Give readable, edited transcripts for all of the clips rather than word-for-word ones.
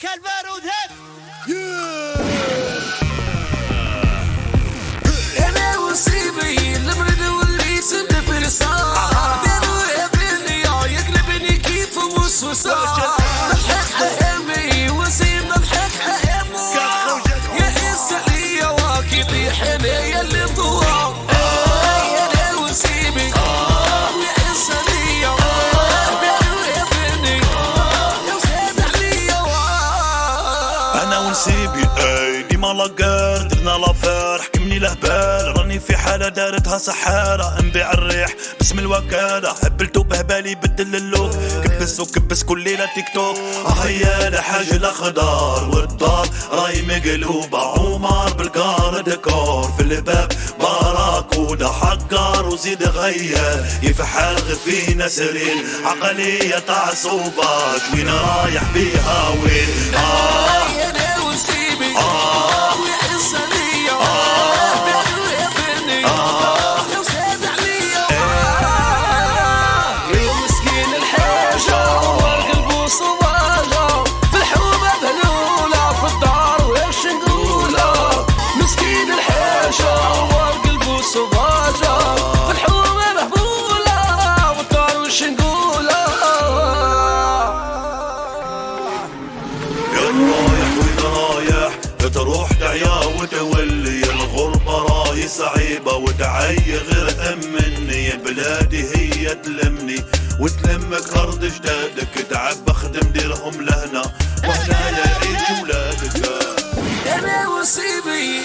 كالبارود هات انا وصيبي المرد واللي يسد في الصار بينو يبني يقلبني كيف وسوسة ضحك همي وسيم ضحك همو يا إنساني يا واكي طيحني يا اللي طوى انا وصيبي يا إنساني يا بينو يبني يسد علي انا ونسيبي ديما لاكار درنا لافير حكمني لهبال راني في حالة دارتها سحارة نبيع الريح باسم الوكالة هبلتو بهبالي بدل اللوك كبس وكبس كل ليلة تيك توك هيا لحاج الاخضر والدار راي مقلوبة عمر بالكار ديكور في الباب باراكودا حقار وزيد غير يفحل غير فينا سرير عقلية تعصوبات وين رايح بيها وين انا وسيبي يا إنسانية بينو يبني يسد عليا يا مسكين الحاجة والقلب صواجة في الحومة بهلولة في الدار ويش نقولة مسكين الحاجة والقلب صواجة في الحومة مهبولة والدار ويش نقولة يا رايح وين رايح تروح دعيا وتولي الغربة راي صعيبة وتعي غير مني بلادي هي تلمني وتلمك أرض جدادك تعب أخدم ديرهم لهنا وهنا يعيش ولادك انا وسيبي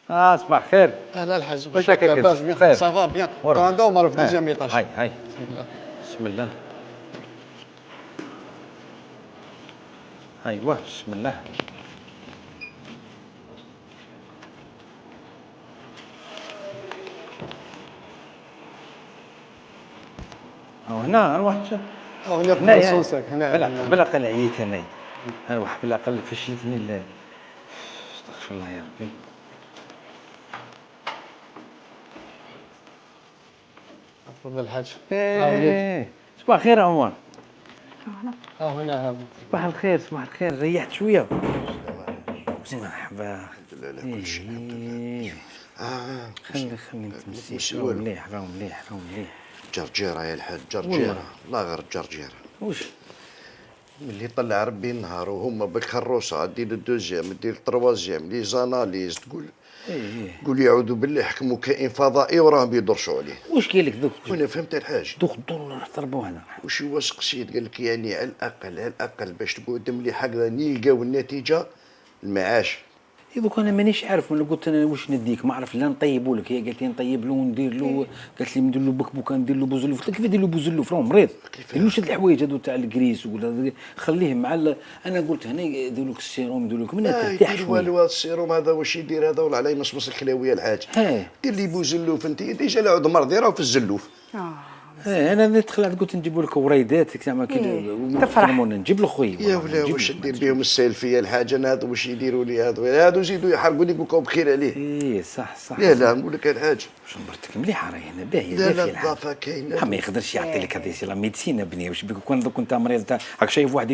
صباح خير. اهلا الحاج واش راك كيف؟ لاباس بيان خير. صافا بيان ورا. كوندو مر في دوزيام ايطاج هاي بسم الله. ايوا بسم الله. هنا نروح هنا في هنايا. الصوصك هنا بالأقل عييت أنايا. واحد بالأقل فشلتني استغفر الله يا ربي. تفضل الحاج صباح الخير عمر. هنا صباح الخير صباح الخير. ريحت شوية؟ مرحبا. الحمد لله على كل شيء الحمد لله. خلي نتمسك. راهو مليح راهو مليح راهو مليح. جرجيرة يا الحاج جرجيرة الله غير جرجيرة. وش؟ ملي طلع ربي النهار وهما بالكروسة دير الدوزيام دير التروازيام لي زاناليز تقول يعوذ بالله حكموا كائن فضائي وراهم يدرسوا عليه. وش قال لك دوك؟ وانا فهمت الحاج دوك الدور نحضربوا هنا. وش هو سقسيت قال لك يعني على الأقل باش تقعد مليح هكذا نلقاو النتيجة المعاش. دوك انا مانيش عارف. انا قلت انا واش نديك ما عرف لا نطيبوا لك. هي قالت لي نطيب له وندير له. قالت لي ندير له بكبوكه ندير له بوزلوف. قلت لها كيف ندير له بوزلوف راهو مريض. ديروش هاد الحوايج هادو تاع الكريس ولا خليه مع انا قلت هنا يديروا لك السيروم يديروا لك منها ترتاح يدير شويه. والو السيروم هذا واش يدير هذا ولا على يمصمص الكلاويه الحاج. دير لي بوزلوف انت ديجا العود مرضي راه في الزلوف. انا دخلت قلت نجيبوا لك وريدات زعما كي تفرح نجيب له خويا. يا ولا واش دير بهم السيلفيه الحاجه هذا واش يديروا لي هذو يزيدوا يحرقوا لي يقولوا بخير عليه. صح لا نقول لك الحاج واش مرتك مليحه راهي هنا باهيه لا دافيه النظافه كاينه. ما يقدرش يعطي لك هذه لا ميديسين بني. واش بك كون دوك انت مريض تاع راك شايف واحد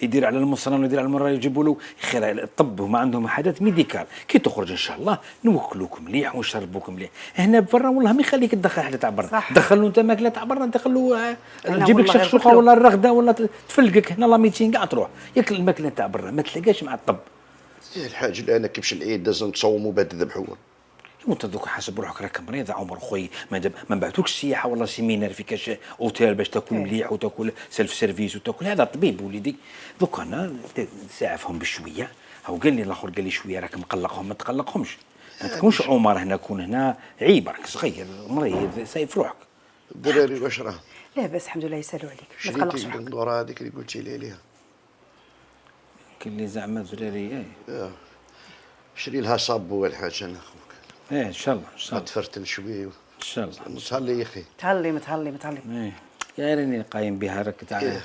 يدير على المصران ويدير على المرة يجيبوا له خير الطب وما عندهم حاجات ميديكال. كي تخرج ان شاء الله نوكلوك مليح ونشربوك مليح. هنا برا والله ما يخليك تدخل حاجه تاع برا. دخل له انت ماكله تاع برا دخل له تجيب لك شقشوقه ولا الرغده ولا تفلقك. هنا لا ميديسين كاع تروح ياكل الماكله تاع برا ما تلقاش مع الطب. يا الحاج انا كيفاش العيد لازم تصوموا بعد تذبحوا. وانت دوك حاسب روحك راك مريض عمر خويا. ما نبعثوكش سياحه ولا سيمينار في كاش اوتيل باش تاكل مليح وتاكل سيلف سيرفيس وتاكل. هذا طبيب وليدي. دوك انا ساعفهم بشويه. هو قال لي الاخر قال لي شويه راك مقلقهم ما تقلقهمش. ما تكونش عمر هنا كون هنا عيب راك صغير مريض سايف روحك. الدراري واش راه؟ لا بس الحمد لله يسهلوا عليك ما تقلقش شريتي روحك. الدندوره هذيك اللي قلتي لي عليها؟ قال لي زعما الدراري شري لها صابو الحاج انا خوك. ايه ان شاء الله ان شاء الله تفرتل شويه ان شاء الله متهلي يا اخي. متهلي متهلي متهلي. ايه يا راني قايم بها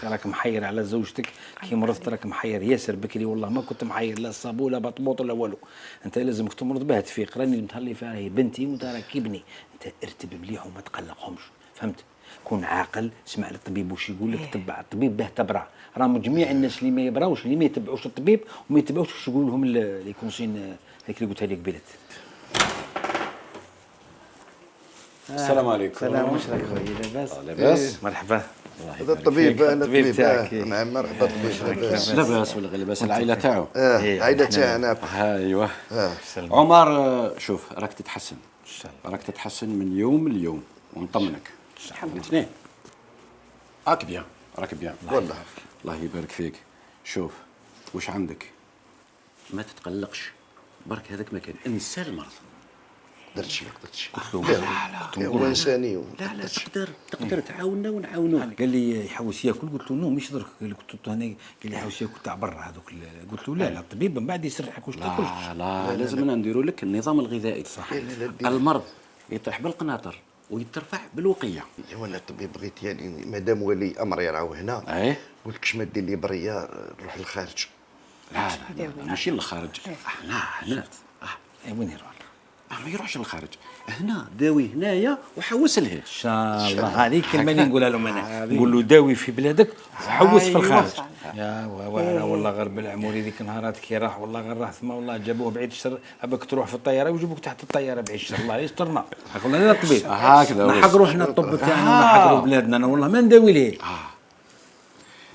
راك محير على زوجتك كي مرضت، راك محير ياسر بكري والله ما كنت محير لا صابو لا بطبوط ولا والو. انت لازمك تمرض بها تفيق، راني متهلي فيها هي بنتي وانت راك ابني، انت ارتب مليح وما تقلقهمش فهمت؟ كون عاقل، اسمع للطبيب واش يقول لك، تبع الطبيب باه تبرع. راهم جميع الناس اللي ما يبراوش اللي ما يتبعوش الطبيب وما يتبعوش واش يقول لهم لي كونسين هيك اللي قلتها لك قبيلت. السلام عليكم. سلام واش راك خويا لاباس؟ لاباس. مرحبا. هذا الطبيب، انا الطبيب الطبيب تاعك. نعم مرحبا طبيب. لاباس لاباس ولا غير لاباس؟ العائله تاعو. عائلة تاعنا. ايوه. عمر شوف راك تتحسن، راك تتحسن من يوم ليوم ونطمنك. الاثنين راك بيان، راك بيان والله. الله يبارك فيك. شوف واش عندك، ما تتقلقش برك، هذاك ما كان، انسى المرض. درتش ما قدرتش. لا هو انساني. لا تقدر تعاوننا ونعاونوك. قال لي يحوس ياكل، قلت له نو مش درك، قلت له هنا قال لي يحوس ياكل تاع برا هذوك، قلت له لا الطبيب من بعد يسرحك واش تاكلش. لا لازمنا نديروا لك النظام الغذائي. صح. المرض يطيح بالقناطر ويترفع بالوقيه. ولا الطبيب بغيت يعني مادام ولي امر يرعاو هنا، ايه قلت ما دير لي بريه نروح للخارج. لا ماشي للخارج، هنا وين يروح؟ ما يروحش للخارج، هنا داوي هنايا وحوس لهيه. ان شاء الله. هذيك كلمه اللي نقولها لهم انا، نقول له داوي في بلادك وحوس في الخارج. يا وانا والله غير بالعموري ذيك نهارات كي راح والله غير راح ثما والله جابوه بعيد الشر، اباك تروح في الطياره ويجيبوك تحت الطياره بعيد الشر. الله يسترنا. قلنا لا الطبيب هكذا نحق روحنا الطب تاعنا ونحقروا بلادنا. انا والله ما نداوي ليه.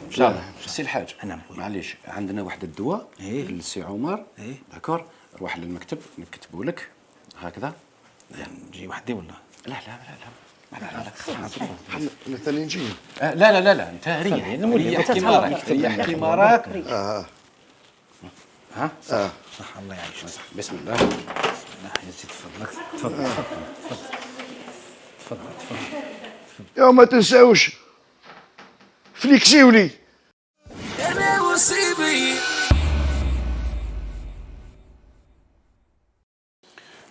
ان شاء الله. سي الحاج نعم. معليش عندنا واحد الدواء للسي عمر. داكور، روح للمكتب نكتبوا لك هكذا. نجي وحدي ولا لا انا ثاني نجي. لا انت ريح كيما راك، ريح كيما راك. ها صح الله يعيشك. صح بسم الله. يا سيدي تفضلك. تفضل. يا ما تنساوش فليكسيولي. انا وصيبي.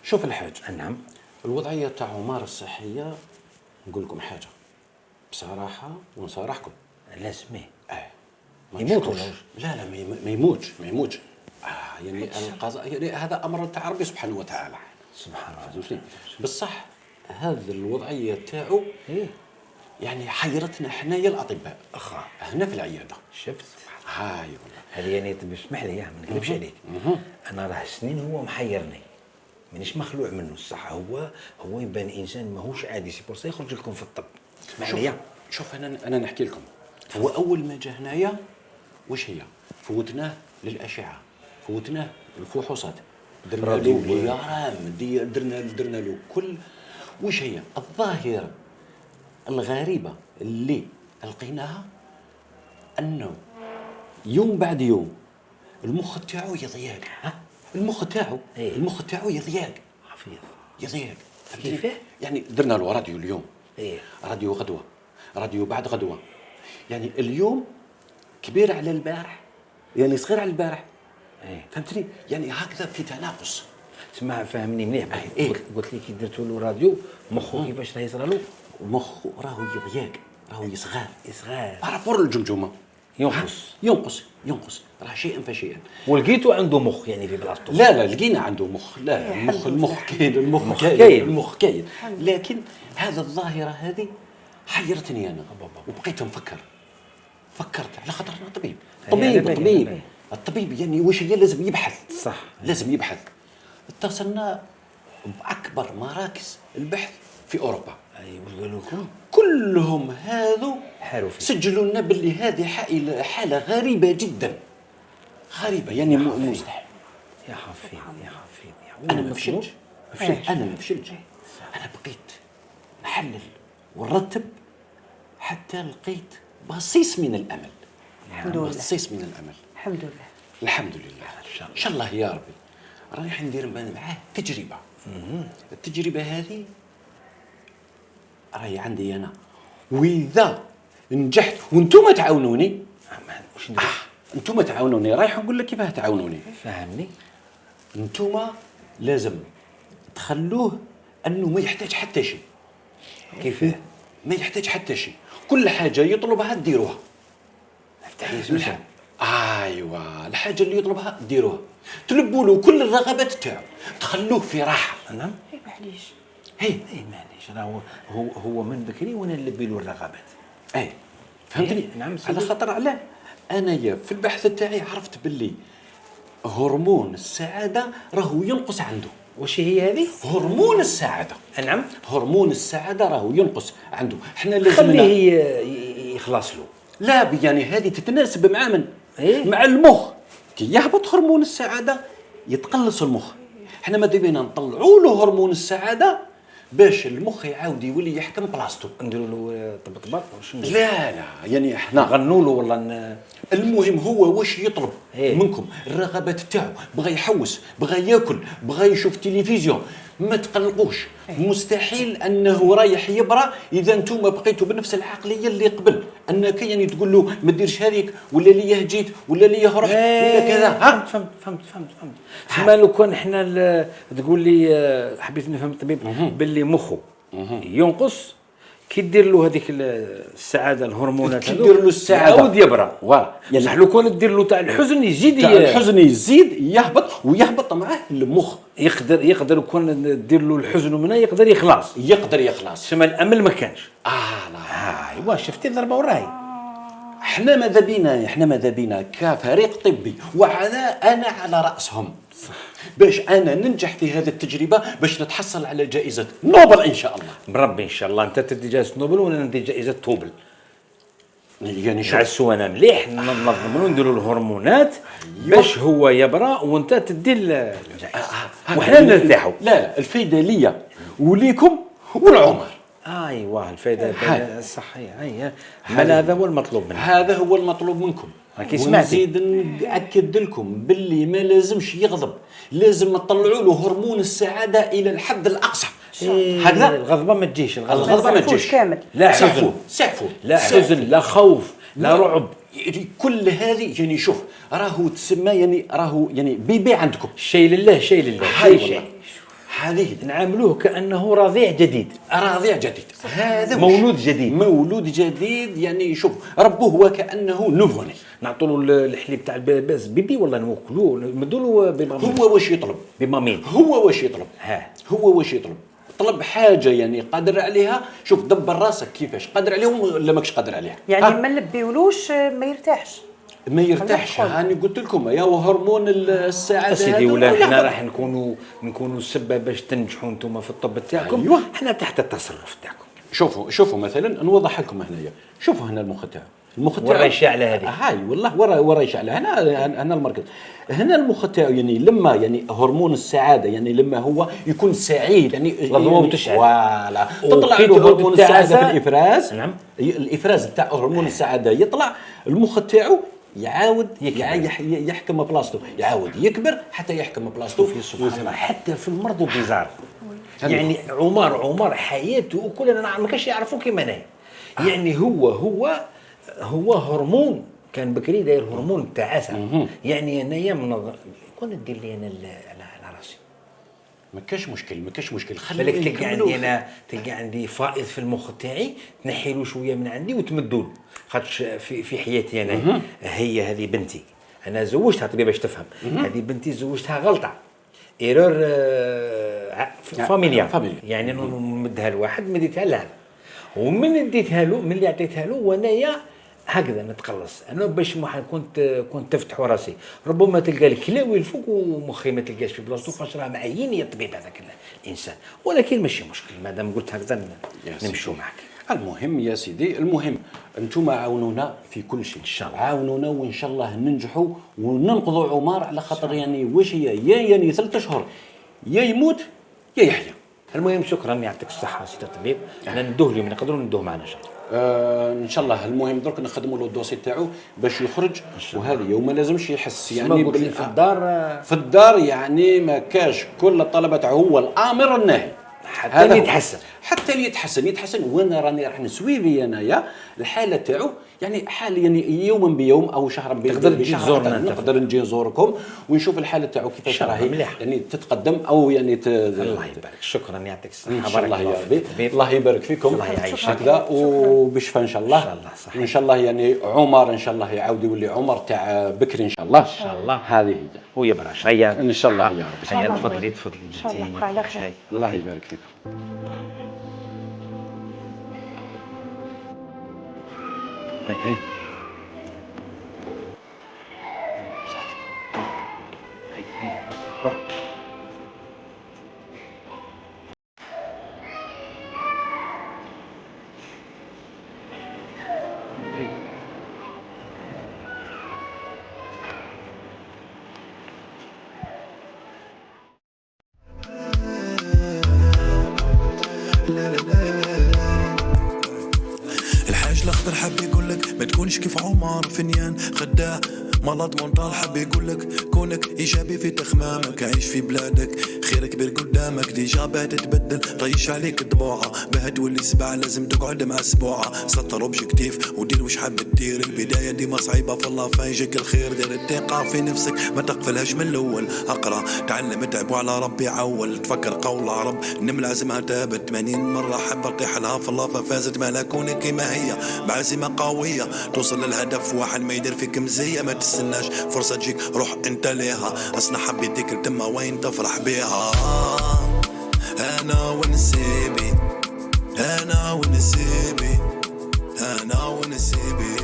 شوف الحاج، نعم. الوضعيه تاع عمر الصحيه نقول لكم حاجه بصراحه ونصارحكم. لازم ما يموت ولا تشوفوش. لا ما يموتش يعني القضاء يعني هذا امر تاع ربي سبحانه وتعالى. سبحان الله. فهمتني؟ بصح هذه الوضعيه تاعو يعني حيرتنا حنايا الاطباء هنا في العياده. شفت هاي والله هذه يعني اسمح لي ما نكذبش عليك، انا راه سنين هو محيرني، مانيش مخلوع منه الصح. هو يبان انسان ماهوش عادي، سي بور سا يخرج لكم في الطب. اسمح لي. شوف انا نحكي لكم. هو اول ما جا هنايا واش هي؟ فوتناه للاشعه، فوتناه الفحوصات، درنا له اليارام، درنا له كل واش هي الظاهره الغريبه اللي لقيناها، انه يوم بعد يوم المخ تاعو يضيق. المخ تاعو يضيق حفيظ يضيق. كيفاه؟ يعني درنا له راديو اليوم، راديو غدوه، راديو بعد غدوه، يعني اليوم كبير على البارح، يعني صغير على البارح. فهمتني؟ يعني هكذا في تناقص. تسمع فهمني مليح. قلت لي كي درتوا له راديو مخه كيفاش راه يصرى له؟ مخه راهو يضيق، راهو يصغر بارابور الجمجمه ينقص راه شيئا فشيئا. ولقيتو عنده مخ يعني في بلاصتو؟ لا لقينا عنده مخ. لا المخ كاين لكن هذا الظاهره هذه حيرتني انا وبقيت فكرت على خاطر انا طبيب يعني واش هي لازم يبحث. صح لازم يبحث. اتصلنا باكبر مراكز البحث في اوروبا. واش قالوا لكم؟ كلهم هذو حاروا فيه، سجلوا لنا باللي هذه حاله غريبه جدا، غريبه يعني مستحيل. يا حفيظ انا ما فشلتش. انا بقيت نحلل ونرتب حتى لقيت بصيص من الامل. الحمد لله. بصيص من الامل. الحمد لله. ان شاء الله يا ربي. رايح ندير معاه تجربه. التجربه هذه راهي عندي انا، واذا نجحت وانتم تعاونوني. واش ندير؟ انتم تعاونوني، رايح نقول لك كيفاه تعاونوني. فهمني. انتم لازم تخلوه انه ما يحتاج حتى شيء. كيفاه؟ ما يحتاج حتى شيء، كل حاجه يطلبها ديروها. افتح لي سوسن. ايوه، الحاجه اللي يطلبها ديروها، تلبوا له كل الرغبات تاعو، تخلوه في راحه. نعم. معليش. هي معليش راه هو من بكري وانا نلبي له الرغبات. فهمتني؟ نعم سيدي. على خاطر علاه انايا في البحث تاعي عرفت باللي هرمون السعاده راهو ينقص عنده. واش هي هذه؟ هرمون السعاده. نعم. هرمون السعاده راهو ينقص عنده، احنا لازم خليه يخلص له. لا يعني هذه تتناسب مع من؟ إيه؟ مع المخ. كي يهبط هرمون السعاده يتقلص المخ. احنا ماذا بينا نطلعوا له هرمون السعاده باش المخ يعاود يولي يحكم بلاصتو. نديروا له طبطبات واش نديروا؟ لا يعني احنا نغنوا له ولا المهم هو واش يطلب إيه؟ منكم، الرغبات تاعو، بغى يحوس، بغى ياكل، بغى يشوف تلفزيون، ما تقلقوش. مستحيل انه رايح يبرى اذا انتم بقيتوا بنفس العقليه اللي قبل، انك يعني تقول له ما ديرش هذيك ولا ليه جيت ولا ليه رحت ولا كذا. ها فهمت. تسمى لو كان احنا تقول لي حبيت نفهم الطبيب باللي مخه ينقص كي دير له هذيك السعاده الهرمونات كي دير له السعاده يعاود يبرى. فوالا بصح لو كان دير له تاع الحزن يزيد تاع الحزن يزيد يهبط ويهبط معاه المخ. يقدر كون دير له الحزن من هنا يقدر يخلص. يقدر يخلص. تسمى الامل ما كانش. لا ايوا شفتي ضربه وراهي. احنا ماذا بينا كفريق طبي وعلى انا على راسهم باش انا ننجح في هذه التجربه باش نتحصل على جائزه نوبل ان شاء الله. بربي ان شاء الله انت تدي جائزه نوبل وانا ندي جائزه توبل. يعني شوف نعسو انا مليح ننظم له نديروا الهرمونات باش هو يبرى وانت تدي الجائزه وحنا نرتاحوا. لا الفايده ليا وليكم والعمر. ايوه الفايده الصحيه هي هذا هو المطلوب منا. هذا هو المطلوب منكم. راكي سمعتي. ونزيد ناكد لكم باللي ما لازمش يغضب، لازم نطلعوا له هرمون السعاده الى الحد الاقصى. هكذا الغضبه ما تجيش. الغضبه ما تجيش كامل. لا حزن، سعفوا لا حزن، لا خوف، لا رعب. كل هذه يعني شوف راهو تسمى يعني راهو يعني بيبي عندكم. شيء لله شيء هذه نعاملوه كانه رضيع جديد. هذا مولود جديد يعني شوف ربوه وكانه نوفوني. نعطوا له الحليب تاع الباس بيبي ولا نوكلوه ندوا له بمامين. هو واش يطلب؟ بمامين. هو واش يطلب؟ طلب حاجه يعني قادر عليها. شوف دبر راسك كيفاش قادر عليهم ولا ماكش قادر عليها. يعني ما نلبيولوش ما يرتاحش. ما يرتاحش. هاني قلت لكم يا هرمون السعاده سيدي ولا احنا راح نكونوا السبب باش تنجحوا انتم في الطب تاعكم. أيوة. احنا تحت التصرف تاعكم. شوفوا مثلا نوضح لكم هنايا. شوفوا هنا المخ تاعو ورا الشعله هذه. هاي والله ورا الشعله هنا المركز. هنا المخ تاعو يعني لما يعني هرمون السعاده يعني لما هو يكون سعيد يعني الضوء تشعل. فوالا تطلع له هرمون السعاده في الافراز. نعم. الافراز تاع هرمون السعاده يطلع المخ تاعو يعاود يحكم بلاصتو، يعاود يكبر حتى يحكم بلاصتو. سبحان الله حتى في المرض بيزار. يعني عمر حياته كلنا ما كانش يعرفوا كيما انا. يعني هو هرمون كان بكري داير هرمون تاع عسل. يعني انايا من كون دير لي انا على راسي ما كاش مشكل بالك تلقى عندي فائض في المخ تاعي تنحي له شويه من عندي وتمدوا له. خاطش في حياتي انا هي هذه بنتي انا زوجتها طبيب باش تفهم. هذه بنتي زوجتها غلطه ايرور فاميليا يعني نمدها لواحد مديتها لهذا ومن اديتها له من اللي عطيتها له وانايا هكذا نتقلص انا باش ما كنت تفتح راسي ربما تلقى الكلاوي الفوق ومخي ما تلقاش في بلاصتو خاطر راه معيني الطبيب هذاك الانسان. ولكن ماشي مشكل مادام قلت هكذا نمشوا معك. المهم يا سيدي انتم عاونونا في كل شيء ان شاء الله. عاونونا وان شاء الله ننجحوا وننقذوا عمر على خاطر يعني واش هي يعني 3 اشهر يا يموت يا يحيى. المهم شكرا يعطيك الصحه سيدي الطبيب. انا ندوه اليوم نقدروا ندوه معنا ان شاء الله. ان شاء الله. المهم درك نخدموا له الدوسي تاعو باش يخرج وهذه وما لازمش يحس يعني في الدار يعني ما كاش كل الطلبه تاعو هو الامر الناهي حتى يتحسن وانا راني راح نسويفي انايا الحاله تاعو يعني حاليا يوما بيوم او شهرا تقدر تجي بشهر تزورنا أنت. نقدر نجي نزوركم ونشوف الحاله تاعو كيفاش شاء الله راهي مليح. يعني تتقدم او يعني الله يبارك، شكرا يعطيك الصحه. ان شاء الله يا بارك ربي فيك. الله يبارك فيكم الله يعيشك. هكذا وبشفى ان شاء الله. إن شاء الله، صحيح. وان شاء الله يعني عمر ان شاء الله يعاود يولي عمر تاع بكري ان شاء الله. ان شاء الله. هذه هي ويا براش هيا ان شاء الله يا رب. هيا تفضلي تفضلي إن شاء الله بقى على خير. الله يبارك فيكم. هي. الحاج الاخضر حب يقولك ما تكونش كيف عمر فنيان خداع مرض مونطال حب يقولك كونك ايجابي في تخمامك عيش في بلادك خير كبير قدامك ديجا باه تتبدل طيش عليك دموعه باه تولي سبعه لازم تقعد مع سبوعه سطر اوبجيكتيف ودير وش حاب تدير البدايه ديما صعيبه في الله فايجك الخير دير الثقه في نفسك ما تقفلهاش من الاول اقرا تعلم تعب وعلى ربي عول تفكر قول عرب النمل لازمها تابت 80 مره حب تطيح لها في الله ففازت ما لا كونك كيما هي بعزيمه قويه توصل للهدف واحد ما يدير فيك مزيه ما تستناش فرصه تجيك روح انت ليها اصلا حبيتك التمه وين تفرح بيها انا ونسيبي انا ونسيبي انا ونسيبي